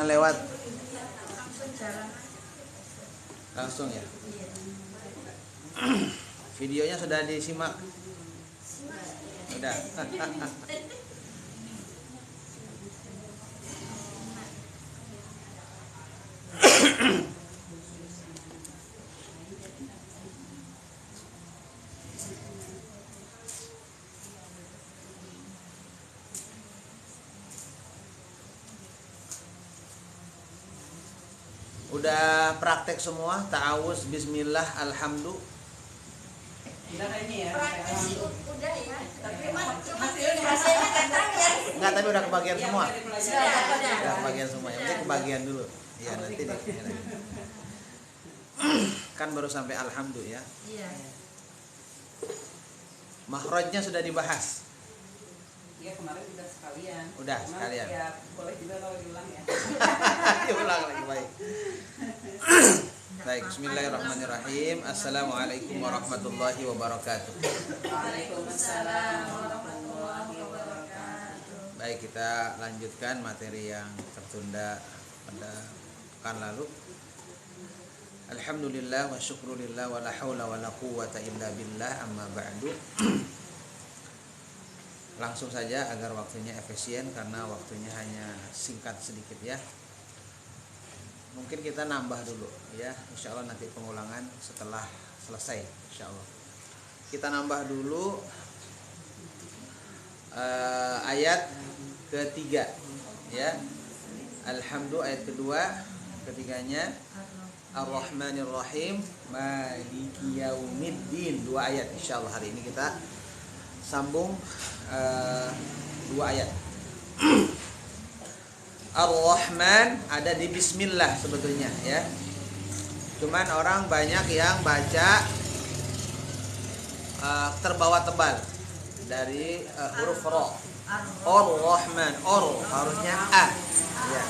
lewat langsung ya. Videonya sudah disimak. Sudah. Udah praktek semua, ta'awuz, bismillah, alhamdulillah. Praktek sih udah ya, tapi hasilnya datang ya. Enggak, tapi udah kebagian semua. Sudah. Udah kebagian semua. Yang penting kebagian dulu. Ya nanti deh. Kan baru sampai alhamdulillah ya. Iya. Makhrajnya sudah dibahas. Iya, kemarin udah sekalian. Udah sekalian. Ya, boleh juga kalau diulang ya. Diulang lagi, baik. Baik, bismillahirrahmanirrahim. Assalamualaikum warahmatullahi wabarakatuh. Waalaikumsalam warahmatullahi wabarakatuh. Baik, kita lanjutkan materi yang tertunda pada pekan lalu. Alhamdulillah wa syukrulillah wa la haula wa la quwwata illa billah, amma ba'du. Langsung saja agar waktunya efisien, karena waktunya hanya singkat sedikit ya. Mungkin kita nambah dulu ya, insya Allah nanti pengulangan setelah selesai insya Allah. Kita nambah dulu ayat ketiga ya. Alhamdulillah ayat kedua, ketiganya Ar-Rahmanir-Rahim Maliki Yaumiddin. Dua ayat insya Allah hari ini kita sambung dua ayat. Ar-Rahman ada di bismillah sebetulnya ya. Cuman orang banyak yang baca terbawa tebal dari huruf ra. Ar-Rahman, harusnya a. Ya.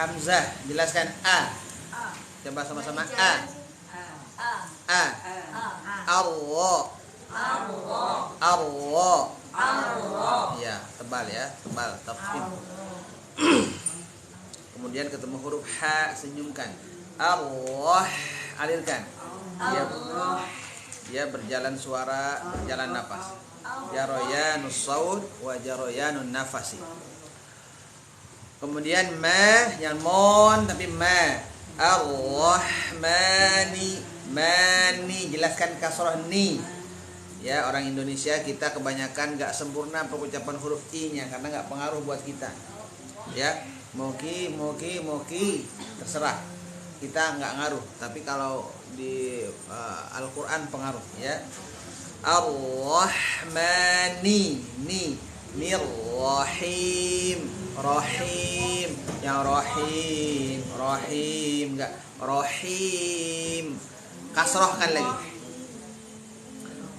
Hamzah jelaskan a. Coba sama-sama a. A. Allah. Ya, tebal ya, tebal, tafkhim. Kemudian ketemu huruf ha, senyumkan. Allah, alirkan. Dia berjalan suara, berjalan nafas. Jaroyanus saud wa jaroyanun nafasi. Kemudian ma, yang mon tapi ma. Ar-Rahmani, mani, jelaskan kasrah ni. Ya, orang Indonesia kita kebanyakan nggak sempurna pengucapan huruf i-nya karena nggak pengaruh buat kita. Ya, moki, terserah. Kita nggak ngaruh. Tapi kalau di Al-Quran pengaruh. Ya, Ar-Rahmani, Rahim, yang Rahim nggak Rahim. Kasrohkan lagi.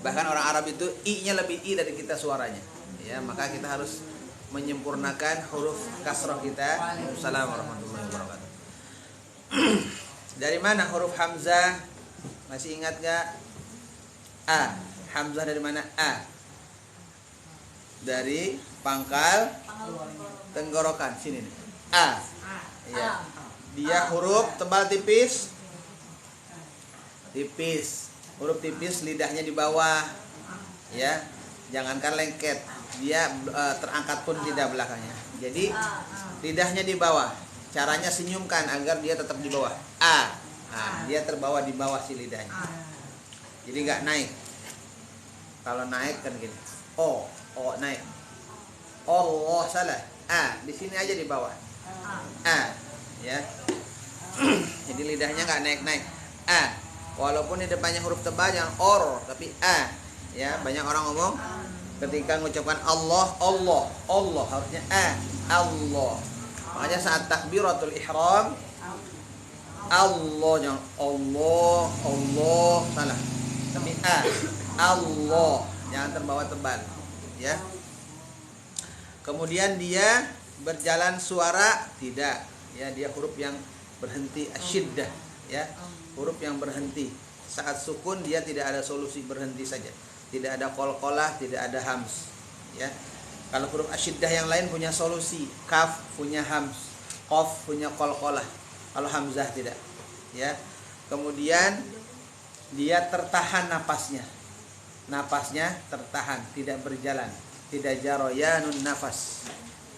Bahkan orang Arab itu i-nya lebih i dari kita suaranya. Ya, maka kita harus menyempurnakan huruf kasroh kita. Assalamualaikum warahmatullahi wabarakatuh. Dari mana huruf hamzah? Masih ingat gak? A. Hamzah dari mana? A. Dari pangkal tenggorokan sini nih. A. Ya. Dia huruf tebal tipis. Huruf tipis, lidahnya di bawah ya, jangankan lengket, dia terangkat pun tidak belakangnya. Jadi lidahnya di bawah, caranya senyumkan agar dia tetap di bawah. Dia terbawa di bawah si lidahnya, jadi nggak naik. Kalau naik kan gini, naik. Allah salah, di sini aja di bawah. Ya. Jadi lidahnya nggak naik. Walaupun di depannya huruf tebal yang tapi a. Ya, banyak orang ngomong ketika mengucapkan Allah harusnya a. Allah. Makanya saat takbiratul ihram Allah, jangan Allah salah. Tapi a. Allah, jangan terbawa tebal, ya. Kemudian dia berjalan suara tidak, ya, dia huruf yang berhenti asyiddah, ya. Huruf yang berhenti. Saat sukun dia tidak ada solusi berhenti saja. Tidak ada qalqalah, tidak ada hams. Ya. Kalau huruf asyiddah yang lain punya solusi. Kaf punya hams, qaf punya qalqalah. Kalau hamzah tidak. Ya. Kemudian dia tertahan napasnya. Napasnya tertahan, tidak berjalan, tidak jaroyanun nafas.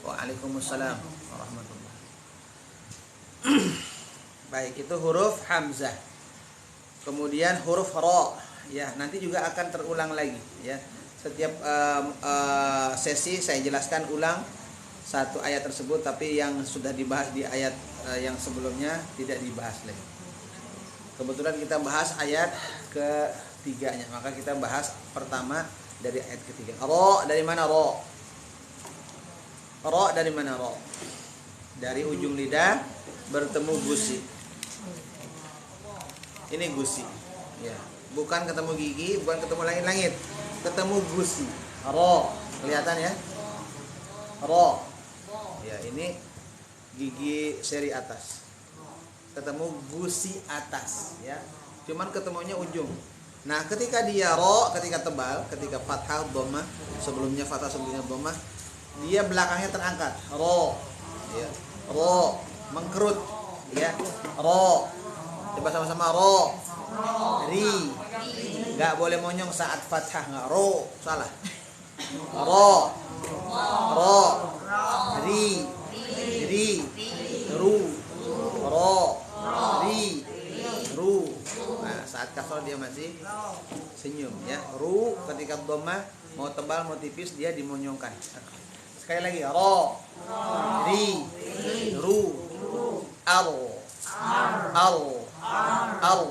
Waalaikumsalam warahmatullahi. Baik, itu huruf hamzah. Kemudian huruf ra, ya nanti juga akan terulang lagi, ya. Setiap sesi saya jelaskan ulang satu ayat tersebut, tapi yang sudah dibahas di ayat yang sebelumnya tidak dibahas lagi. Kebetulan kita bahas ayat ketiganya, maka kita bahas pertama dari ayat ketiga. Ra dari mana ra? Ra dari mana ra? Dari ujung lidah bertemu gusi. Ini gusi. Ya, bukan ketemu gigi, bukan ketemu langit-langit. Ketemu gusi. Ra, kelihatan ya? Ra. Ya, ini gigi seri atas. Ketemu gusi atas, ya. Cuman ketemunya ujung. Nah, ketika dia ro, ketika tebal, ketika fathah dhammah, sebelumnya fathah sebelumnya dhammah, dia belakangnya terangkat. Ro. Ya. Ro, mengkerut, ya. Ro. Coba sama-sama ro. Ri. Enggak boleh monyong saat fathah, enggak ro, salah. Ro. Ro. Ri. Ri. Ru. Ro. Ri. Ru. Nah, saat kasroh dia masih senyum, ya. Ru ketika dhammah mau tebal mau tipis dia dimonyongkan. Sekali lagi ro. Ri. Ru. Al. Al. Al.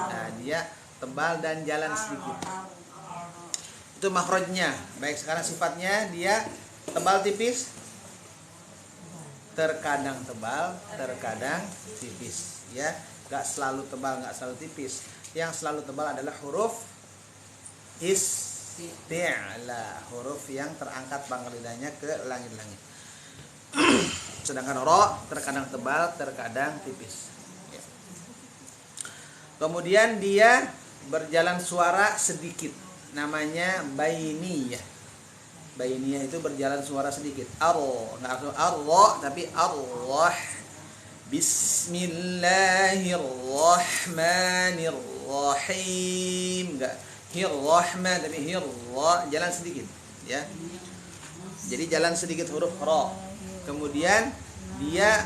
Nah, dia tebal dan jalan sedikit. Itu makhrajnya. Baik, sekarang sifatnya dia tebal tipis. Terkadang tebal, terkadang tipis, ya. Gak selalu tebal, gak selalu tipis. Yang selalu tebal adalah huruf isti'la, huruf yang terangkat pangkal lidahnya ke langit-langit. Sedangkan ro terkadang tebal, terkadang tipis, ya. Kemudian dia berjalan suara sedikit, namanya bainiyah. Bainiyah itu berjalan suara sedikit. Arro, nggak langsung arro, tapi Allah. Bismillahirrahmanirrahim. Enggak hirrahman, tapi hirra, jalan sedikit, ya. Jadi jalan sedikit huruf ra. Kemudian dia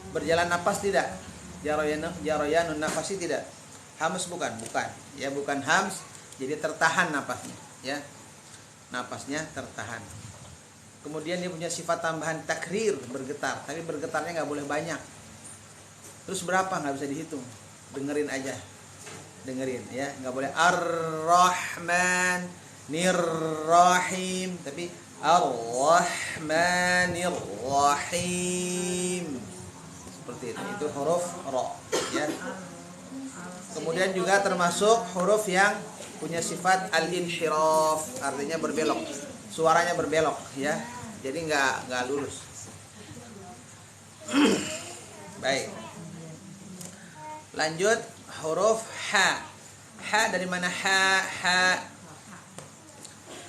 berjalan nafas tidak? Jaroyanun nafasi tidak? Hams bukan, ya, bukan hams. Jadi tertahan napasnya, ya. Napasnya tertahan. Kemudian dia punya sifat tambahan takrir, bergetar, tapi bergetarnya nggak boleh banyak. Terus berapa? Nggak bisa dihitung. Dengerin aja, dengerin, ya. Nggak boleh ar-rahman nir-rahim, tapi ar-rahmanir-rahim. Seperti itu. Itu huruf ra, ya. Kemudian juga termasuk huruf yang punya sifat al-inhiraf, artinya berbelok. Suaranya berbelok, ya. Jadi nggak lurus. Baik. Lanjut huruf ha. Ha dari mana ha?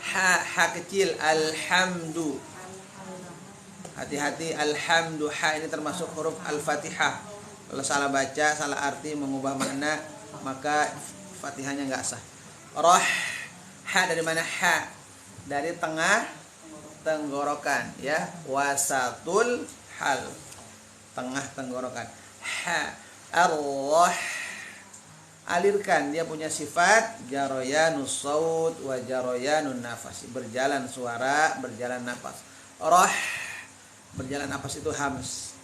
Ha kecil, alhamdu. Hati-hati, alhamdu. Ha ini termasuk huruf al-Fatihah. Kalau salah baca, salah arti, mengubah makna, maka Fatihahnya nggak sah. Roh, ha dari mana ha? Dari tengah tenggorokan, ya. Wasatul hal, tengah tenggorokan. Ha, ar-roh, alirkan. Dia punya sifat jaroyanus saut wa jaroyanun nafas, berjalan suara, berjalan nafas. Roh, berjalan nafas itu hams,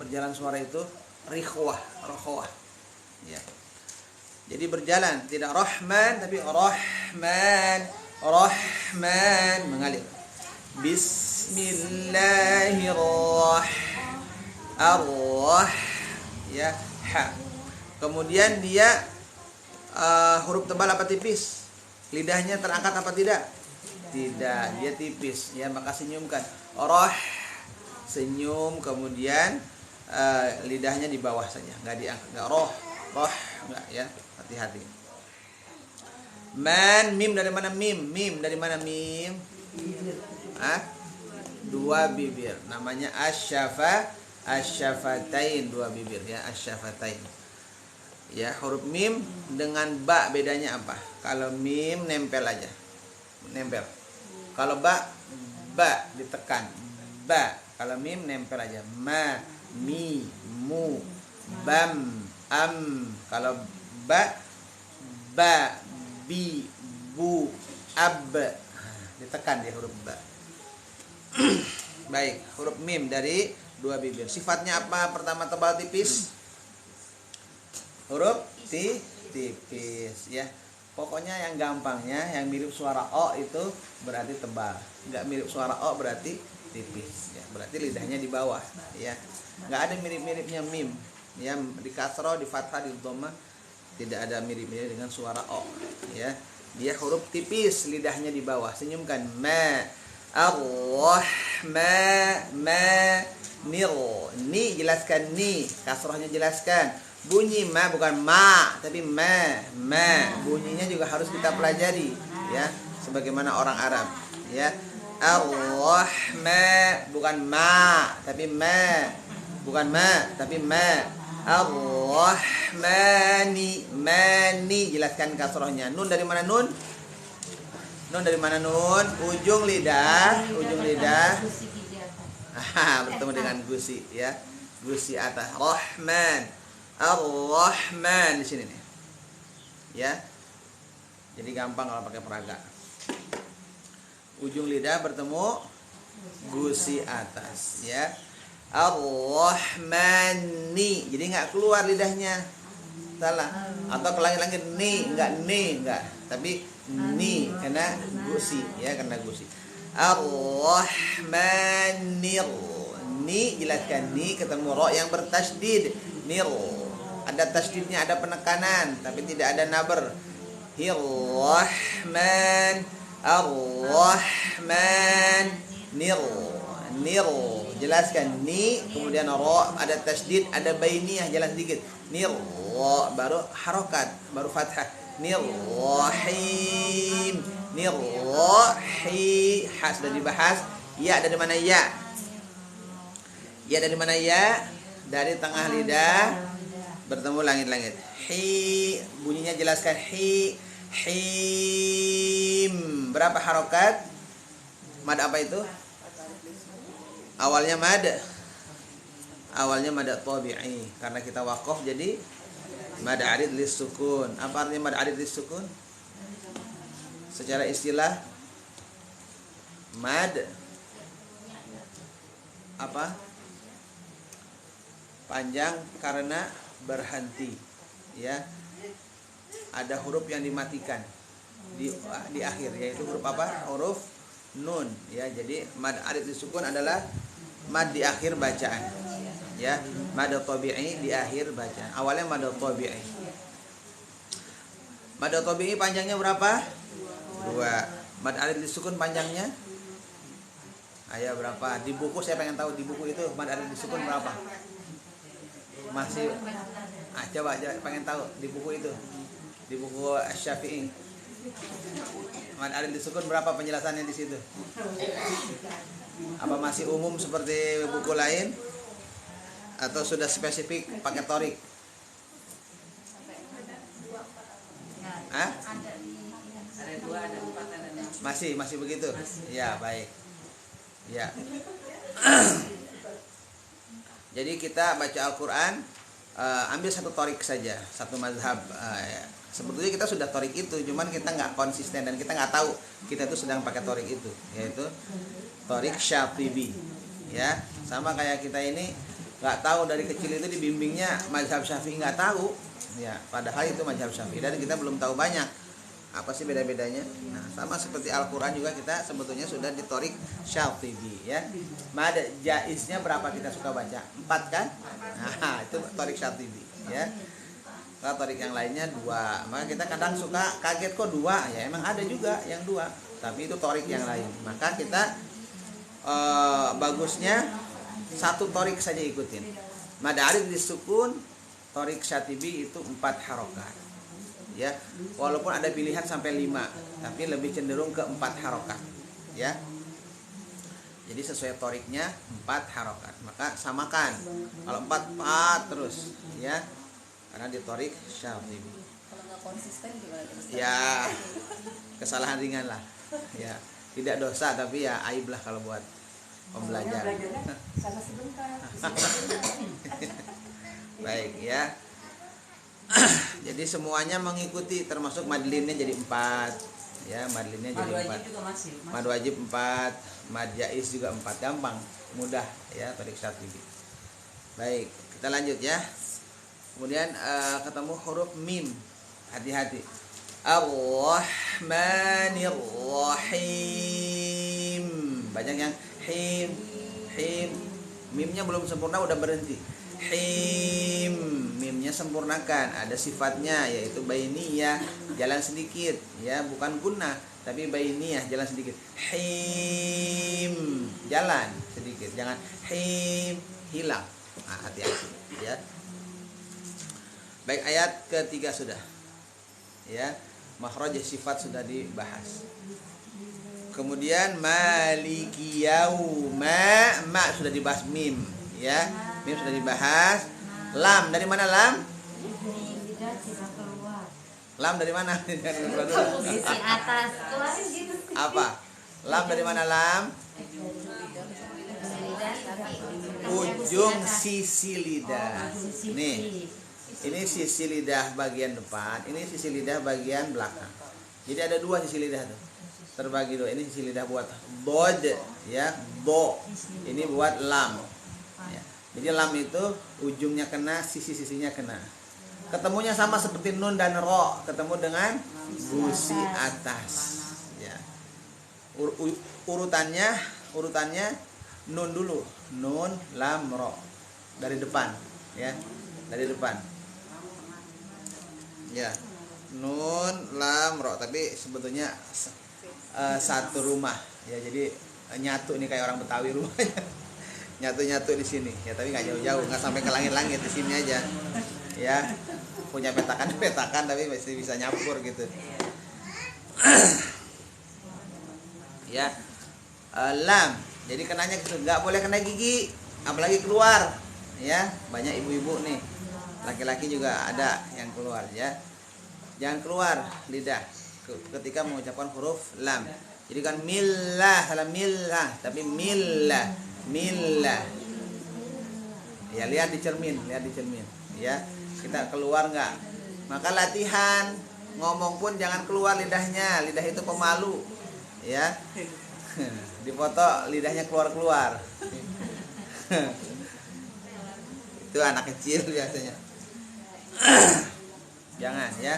berjalan suara itu rikhwah, rohwah, ya. Jadi berjalan, tidak rahman tapi rahman, rahman, mengalir. Bismillahirrahmanirrahim, ya, ha. Kemudian dia huruf tebal apa tipis? Lidahnya terangkat apa tidak? Tidak, dia tipis, ya, maka senyumkan. Senyum, kemudian lidahnya di bawah saja, nggak diangkat, nggak roh, nggak, ya. Hati-hati. Man, mim dari mana mim? Mim dari mana mim? Dua bibir. Namanya asyafatain, dua bibir ya, asyafatain. Ya, huruf mim dengan ba bedanya apa? Kalau mim nempel aja. Nempel. Kalau ba ditekan. Ba. Kalau mim nempel aja. Ma, mi, mu, bam, am. Kalau ba, bi, bu, ab. Ditekan di huruf ba. Baik, huruf mim dari dua bibir. Sifatnya apa? Pertama, tebal tipis. Huruf tipis ya. Pokoknya yang gampangnya yang mirip suara o itu berarti tebal. Enggak mirip suara o berarti tipis ya. Berarti lidahnya di bawah ya. Enggak ada mirip-miripnya mim. Ya, di kasroh, di fathah, di dhammah tidak ada mirip-mirip dengan suara o ya. Dia huruf tipis, lidahnya di bawah. Senyumkan. Ma, Allah, ma, nil. Ni jelaskan ni, kasrohnya jelaskan. Bunyi ma bukan ma, tapi ma. Bunyinya juga harus kita pelajari ya, sebagaimana orang Arab ya. Allah, bukan ma, tapi ma. Bukan ma, tapi ma. Ar-Rahmani, mani, jelaskan kasrohnya. Nun dari mana nun? Nun dari mana nun? Ujung lidah. Bertemu dengan gusi ya. Gusi atas. Rahman. Ar-Rahman di sini nih. Ya. Jadi gampang kalau pakai peraga. Ujung lidah bertemu gusi atas ya. Ar-Rahmani. Jadi enggak keluar lidahnya. Salah. Atau kelangit-langit enggak. Tapi ni karena gusi ya, karena gusi. Ar-Rahmanir. Ni jelaskan ni ketemu ro yang bertasydid. Nir. Ada tasydidnya, ada penekanan, tapi tidak ada naber. Hir-Rahman. Ar-Rahman. Nir. Jelaskan ni, kemudian ro ada tasydid, ada bainiyah, jelas dikit. Nir. Baru harokat, baru fathah. Nir-Rahim. Nir-Rahim. Ha sudah dibahas. Ya dari mana ya? Ya dari mana ya? Dari tengah lidah bertemu langit-langit. Hi, bunyinya jelaskan hi. Him. Berapa harokat? Mad apa itu? Awalnya mad. Awalnya mad tabi'i. Karena kita waqaf jadi mad arid lis sukun. Apa artinya mad arid lis sukun? Secara istilah mad apa? Panjang karena berhenti ya. Ada huruf yang dimatikan di akhir, yaitu huruf apa? Huruf nun ya. Jadi mad arid disukun adalah mad di akhir bacaan ya. Mad tabi'i di akhir bacaan. Awalnya mad tabi'i. Mad tabi'i panjangnya berapa? 2. Mad arid disukun panjangnya ayo berapa? Di buku saya pengen tahu, di buku itu mad arid disukun berapa? Masih coba pengen tahu di buku itu, di buku Asy-Syafi'i mad arid disukun berapa penjelasannya di situ? Apa masih umum seperti buku lain atau sudah spesifik pakai torik? Hah? Ada 2, ada 4, ada 6. Masih begitu? Ya baik ya. Jadi kita baca Al-Quran, ambil satu torik saja, satu mazhab. Sebetulnya kita sudah torik itu, cuman kita nggak konsisten dan kita nggak tahu kita itu sedang pakai torik itu, yaitu torik Syatibi. Ya, sama kayak kita ini nggak tahu dari kecil itu dibimbingnya mazhab Syafi'i, nggak tahu. Ya, padahal itu mazhab Syafi'i dan kita belum tahu banyak. Apa sih beda-bedanya? Nah, sama seperti Al-Quran juga kita sebetulnya sudah di torik Syatibi ya. Mad jaiznya berapa kita suka baca? 4 kan? Nah, itu torik Syatibi ya. Kalau torik yang lainnya 2. Maka kita kadang suka kaget kok 2. Ya emang ada juga yang 2, tapi itu torik yang lain. Maka kita bagusnya satu torik saja ikutin. Mad arid disukun, torik Syatibi itu 4 harokat. Ya, walaupun ada pilihan sampai 5, tapi lebih cenderung ke 4 harokat ya. Jadi sesuai toriknya 4 harokat. Maka samakan. Kalau 4 terus, ya. Karena di torik Syatibi. Kalau nggak konsisten gimana? Ya, kesalahan ringan lah. Ya, tidak dosa tapi ya aib lah kalau buat pembelajar. Sama sebentar. Baik ya. Jadi semuanya mengikuti, termasuk madlinnya jadi 4. Ya, madlinnya Mad jadi wajib 4. juga masih. Mad wajib 4, mad jaiz juga 4. Gampang, mudah ya torik Syatibi. Baik, kita lanjut ya. Kemudian ketemu huruf mim. Hati-hati. Ar-Rahmanir-Rahim. Banyak yang him, him. Mimnya belum sempurna udah berhenti. Him, mimnya sempurnakan. Ada sifatnya yaitu bainiyah, jalan sedikit ya, bukan gunnah tapi bainiyah, jalan sedikit. Him, jalan sedikit. Jangan him, hilang. Nah, hati-hati ya. Baik, ayat ketiga sudah. Ya, makhraj sifat sudah dibahas. Kemudian maliki yauma, ma sudah dibahas mim, ya. Mim sudah dibahas. Lam dari mana lam? Lam dari mana? Sisi atas. Keluarin gitu. Apa? Lam dari mana lam? Ujung sisi lidah. Nih. Ini sisi lidah bagian depan, ini sisi lidah bagian belakang. Jadi ada 2 sisi lidah tuh. Terbagi 2. Ini sisi lidah buat bod ya, do. Ini buat lam. Ya. Jadi lam itu ujungnya kena, sisi-sisinya kena. Ketemunya sama seperti nun dan ro, ketemu dengan gusi atas. Ya. Urutannya nun dulu, nun, lam, ro. Dari depan, ya. Dari depan. Ya, nun, lam, ro, tapi sebetulnya satu rumah ya, jadi nyatu nih kayak orang Betawi rumahnya. Nyatu di sini ya, tapi nggak jauh-jauh, nggak sampai ke langit-langit, di sini aja ya. Punya petakan tapi masih bisa nyampur gitu. Ya, lam, jadi kenanya nggak boleh kena gigi, apalagi keluar ya. Banyak ibu-ibu nih, laki-laki juga ada yang keluar ya. Jangan keluar lidah ketika mengucapkan huruf lam. Jadi kan millah, salah millah, tapi millah, millah. Ya, lihat di cermin ya. Kita keluar nggak? Maka latihan ngomong pun jangan keluar lidahnya. Lidah itu pemalu ya. Dipoto lidahnya keluar-keluar. Itu anak kecil biasanya. Jangan ya.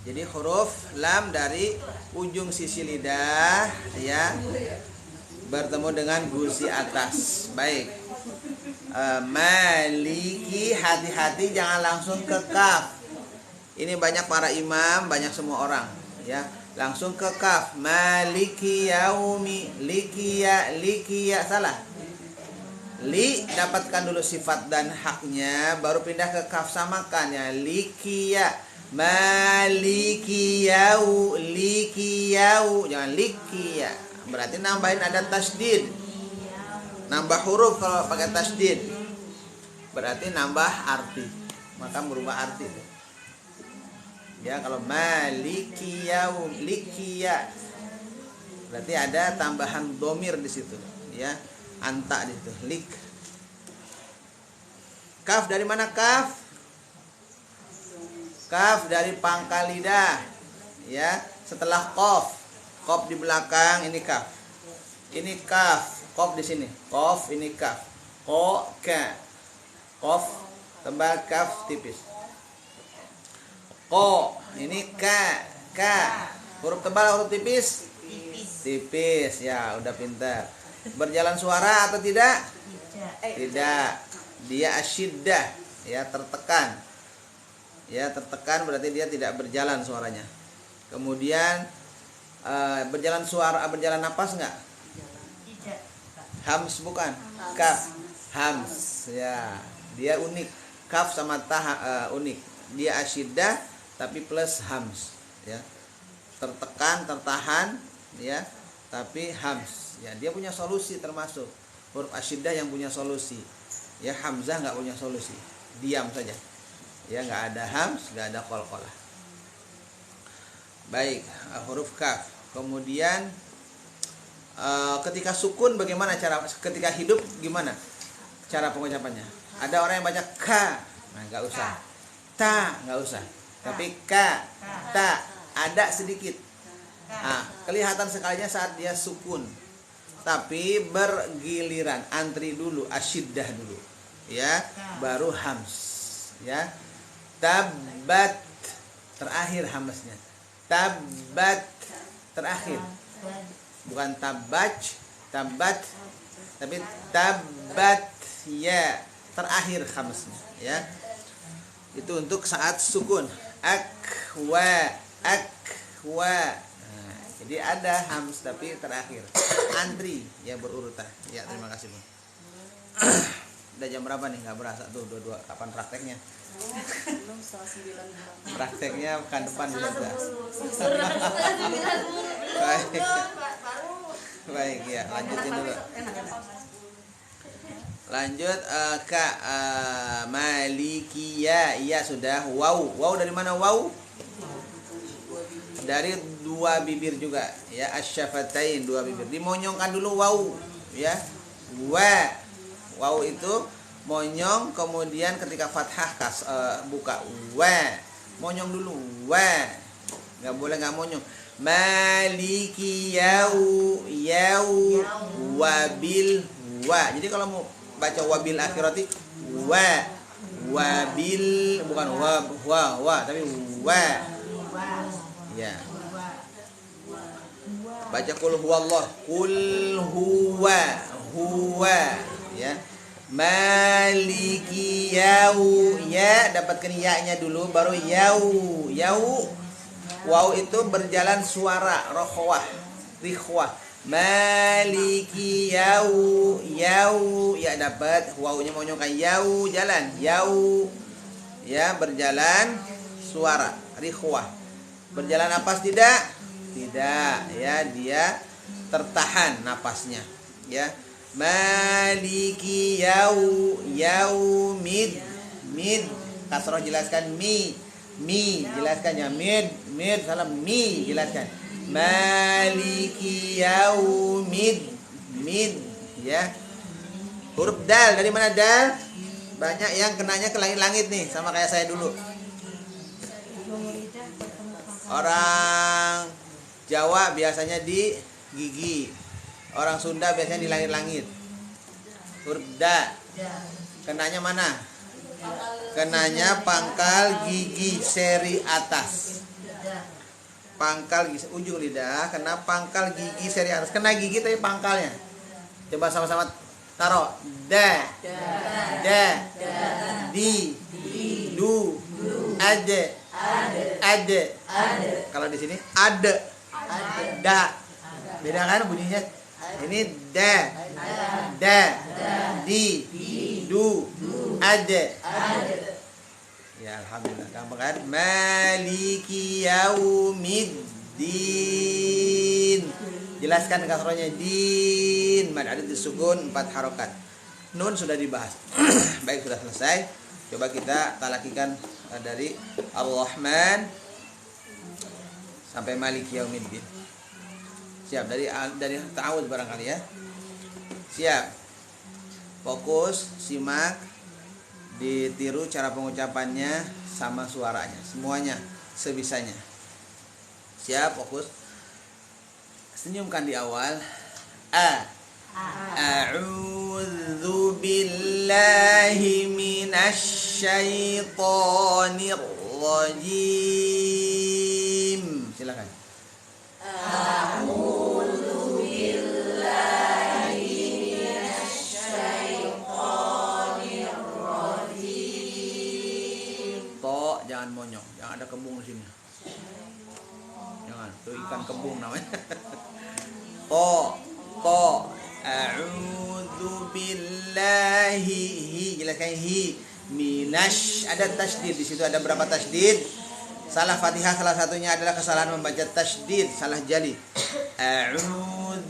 Jadi huruf lam dari ujung sisi lidah ya, bertemu dengan gusi atas. Baik. Maliki, hati-hati jangan langsung ke kaf. Ini banyak para imam, banyak semua orang ya, langsung ke kaf. Maliki yaumi, likiya salah. Li dapatkan dulu sifat dan haknya, baru pindah ke kaf, samakan ya. Likiya, malikiyau, likiyau, jangan likiya. Berarti nambahin ada tasdid. Nambah huruf kalau pakai tasdid. Berarti nambah arti. Maka merubah arti. Ya, kalau malikiyau, likiya. Berarti ada tambahan domir di situ, ya. Anta di situ, lik. Kaf dari mana kaf? Kaf dari pangkal lidah, ya. Setelah kof, kof di belakang ini kaf. Ini kaf, kof di sini. Kof ini kaf. Ko ka. Kof tebal, kaf tipis. Ko ini ka. Huruf tebal, huruf tipis? Tipis. Ya, udah pintar. Berjalan suara atau tidak? Tidak. Dia asyiddah, ya, tertekan. Ya, tertekan berarti dia tidak berjalan suaranya. Kemudian berjalan napas enggak? Tidak. Hams bukan? Kaf. Hams. Ya, dia unik. Kaf sama ta unik. Dia asyiddah tapi plus hams, ya. Tertekan, tertahan, ya. tapi hams. Ya, dia punya solusi, termasuk huruf asyiddah yang punya solusi. Ya, hamzah nggak punya solusi, diam saja. Ya, nggak ada hams, nggak ada qalqalah. Baik, huruf kaf. Kemudian ketika sukun bagaimana cara, ketika hidup gimana cara pengucapannya? Ada orang yang baca ka, nah nggak usah. Ta nggak usah. Tapi ka, ta ada sedikit. Nah, kelihatan sekalinya saat dia sukun. Tapi bergiliran, antri dulu, asyiddah dulu. Ya, baru hams. Ya. Tabat terakhir hamsnya. Tabat terakhir. Bukan tabat, tapi tabat ya terakhir hamsnya, ya. Itu untuk saat sukun. Akwa. Nah, jadi ada hams tapi terakhir. Antri ya, berurutan. Ya, terima kasih, Bang. Udah jam berapa nih? Nggak berasa tuh, dua. Kapan prakteknya? Prakteknya pekan depan juga. Baik ya, lanjutin dulu. Lanjut Kak Malikia. Iya sudah. Wow dari mana wow? Dari dua bibir juga ya, asyafatain, dua bibir. Dimonyongkan dulu wow ya. Wow itu monyong, kemudian ketika fathah buka monyong dulu nggak boleh nggak monyong. Maliki yau wabil jadi kalau mau baca wabil akhirati wabil, bukan tapi ya. Baca kul huwallah, kul huwa ya. Maliki yau ya, dapatkan ya-nya dulu baru yau. Waw itu berjalan suara rokhwah, rikhwah. Maliki yau ya, dapat wawnya monyongkan yau, jalan yau ya, berjalan suara rikhwah. Berjalan napas tidak ya, dia tertahan napasnya ya. Maliki mid kasroh, jelaskan mi jelaskan ya, mid salam mi jelaskan. Maliki mid ya. Huruf dal, dari mana dal? Banyak yang kenanya ke langit-langit nih, sama kayak saya dulu. Orang Jawa biasanya di gigi, orang Sunda biasanya di langit-langit. Huruf da, kenanya mana? Kenanya pangkal gigi seri atas. Pangkal gigi, ujung lidah kena pangkal gigi seri atas. Kena gigi tapi pangkalnya. Coba sama-sama taruh. Da, di, du, ade. Kalau di sini ada. Beda kan bunyinya? Ini da, di, du, ada. Ya alhamdulillah, gampang kan? Maliki yaumiddin. Jelaskan kasrohnya din, mad ada disukun 4 harokat. Nun sudah dibahas. Baik, sudah selesai. Coba kita talakikan dari Ar-Rahman sampai Maliki yaumiddin. Siap, dari ta'awudz barangkali ya. Siap. Fokus, simak, ditiru cara pengucapannya sama suaranya, semuanya sebisanya. Siap, fokus. Senyumkan di awal. A'udzu billahi minasy syaithanir rajim. Silakan. A'udzu billahi minasy syaithanir rajim. To, jangan monyong, jangan ada kembung di sini. Jangan, itu ikan kembung namanya. To. A'udzu billahi, jelaskan hi, minash, ada tasydid di situ, ada berapa tasydid? Salah Fatihah salah satunya adalah kesalahan membaca tasydid, salah jali. A'udzu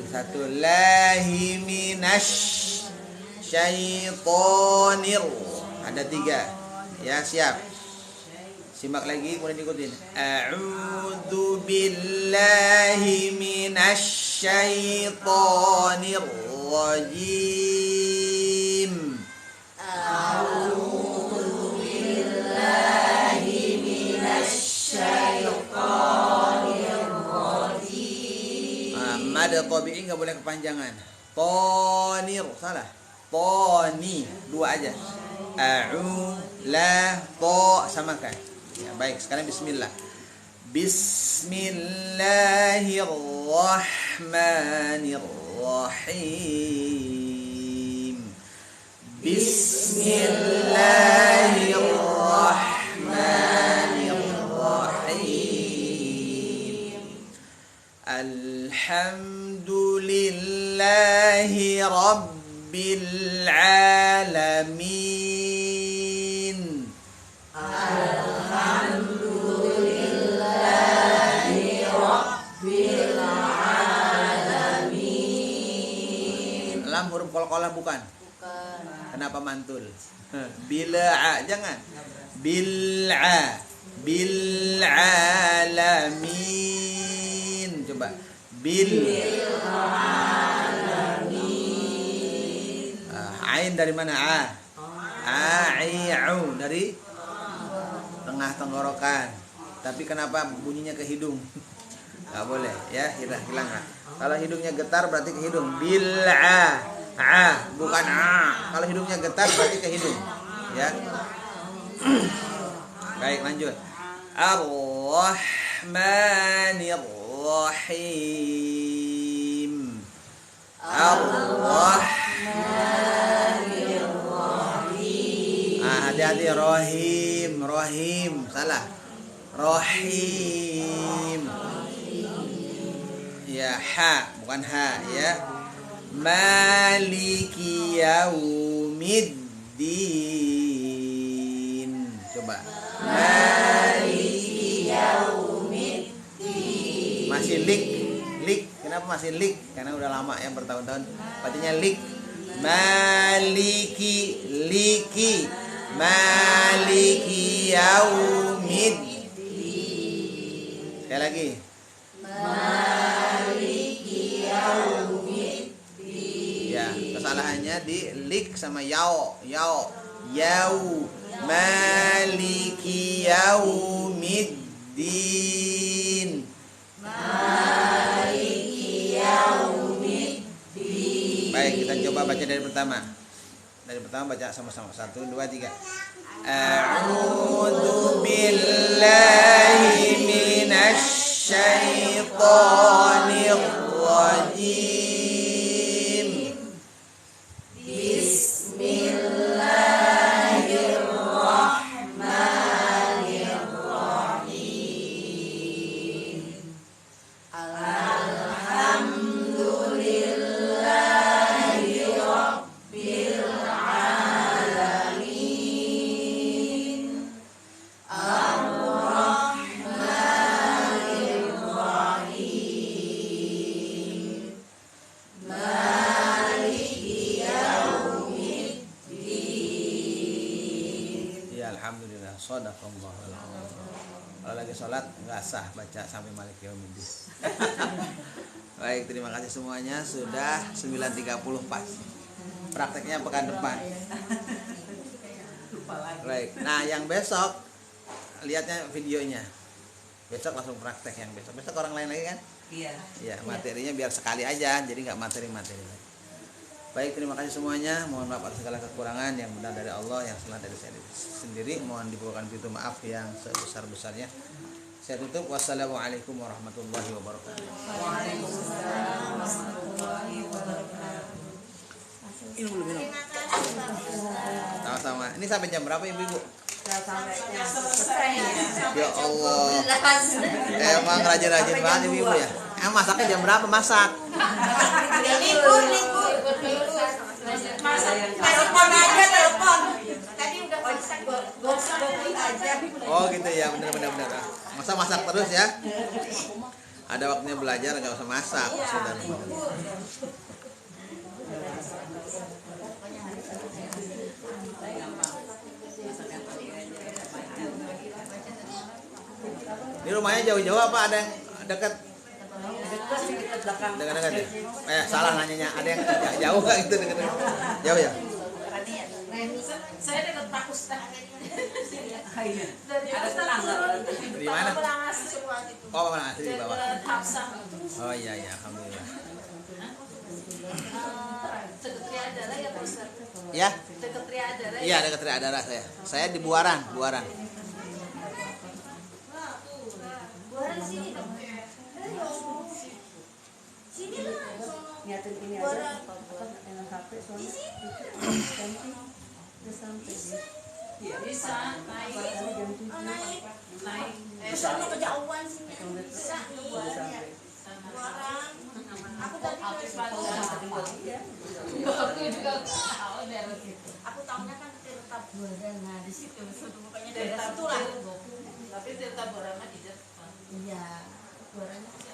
satu lahi minasy syaitonir. Ada 3. Ya, siap. Simak lagi kemudian ikutin. A'udzu billahi minasy syaitonir rajim. A'udzu billahi minasy syaitonir rajim. Mad tabi'i enggak boleh kepanjangan. Tonir salah. Toni 2 aja. La to samakan. Ya, baik, sekarang bismillah. Bismillahirrahmanirrahim. Bismillahirrahmanirrahim. Alhamdulillahi rabbil alamin. Lam huruf qalqalah bukan? Bukan. Kenapa mantul? Bil'a jangan. Bil'a bil alamin. Coba. Bil alamin. Ain dari mana? Ai'u dari tengah tenggorokan. Tapi kenapa bunyinya ke hidung? Gak boleh ya, hilang. Kalau hidungnya getar berarti ke hidung. Bil'a, bukan a. Kalau hidungnya getar berarti ke hidung. Ya. Baik, lanjut. Ar-Rahmanir-Rahim. Ar-Rahmanir-Rahim. Hati-hati, Rahim. Salah. Rahim. Ya, ha, bukan ha ya. Maliki yaumiddin. Coba. Maliki yaumiddin. Masih lik. Kenapa masih lik? Karena udah lama ya, bertahun-tahun. Bacanya lik. Maliki. Maliki yaumiddin. Sekali lagi. Ya, kesalahannya di lik sama yao. Maliki yaumiddin. Baik, kita coba baca dari pertama. Baca sama-sama. 1, 2, 3. A'udzu billahi minasy syaitonir rajim. Bismillahirrahmanirrahim. Alhamdulillahi rabbil alamin. Ar-Rahmanirrahim. Maliki yaumiddin. Ya, alhamdulillah. Shadaqallahul azim. Kalau lagi sholat nggak sah baca sampai Maliki yaumiddin. Baik, terima kasih semuanya. Sudah 9.30 pas. Prakteknya pekan depan. Baik. Nah, yang besok lihatnya videonya. Besok langsung praktek yang besok. Besok orang lain lagi kan? Iya. Ya, materinya biar sekali aja, jadi nggak materi-materi lagi. Baik, terima kasih semuanya. Mohon maaf atas segala kekurangan, yang benar dari Allah, yang salah dari saya sendiri. Mohon dibukakan pintu maaf yang sebesar-besarnya. Saya tutup. Wassalamualaikum warahmatullahi wabarakatuh. Waalaikumsalam warahmatullahi wabarakatuh. Minum. Sama-sama. Ini sampai jam berapa Ibu-ibu? Sampai selesai ya. Ya Allah. Emang rajin-rajin banget Ibu ya. Emang masaknya jam berapa masak? Libur. Telepon aja. Tadi udah masak gosok aja. Oh gitu ya, benar. Masa masak terus ya? Ada waktunya belajar, nggak usah masak, Iya, saudara. libur. Di rumahnya jauh-jauh apa ada yang dekat? Dekat sih dekat belakang. Dekat-dekat ya? Salah nanyanya. Ada yang jauh nggak gitu dekat? Jauh ya? Saya dekat Pak Ustaz. Iya. Dari Ada Ustaz tetangga. turun. Di mana? Berangas semua gitu. Oh, mana asli di bawah. Dekat Hafsah. Oh iya iya, alhamdulillah. Sekretariat Adara ya Pak Ustaz. Ya? Sekretariat Adara. Iya, dekat Tri Adara saya. Saya di Buaran, Buaran. Buaran sini dong. Sini lah. Niatin ini aja. Apa yang HP soalnya. Ganti. Udah sampai dia. Iya bisa naik. Baru jam 7. Naik. Naik. Soalnya kejauhan sini. Bisa nih. udah sampai. Buaran. Aku tadi ke Iya. Aku tahunya kan Tirta Buaran. Nah, di situ bukannya daerah situ lah. Tapi Tirta Buaran mah di Jepang. Iya. Buarannya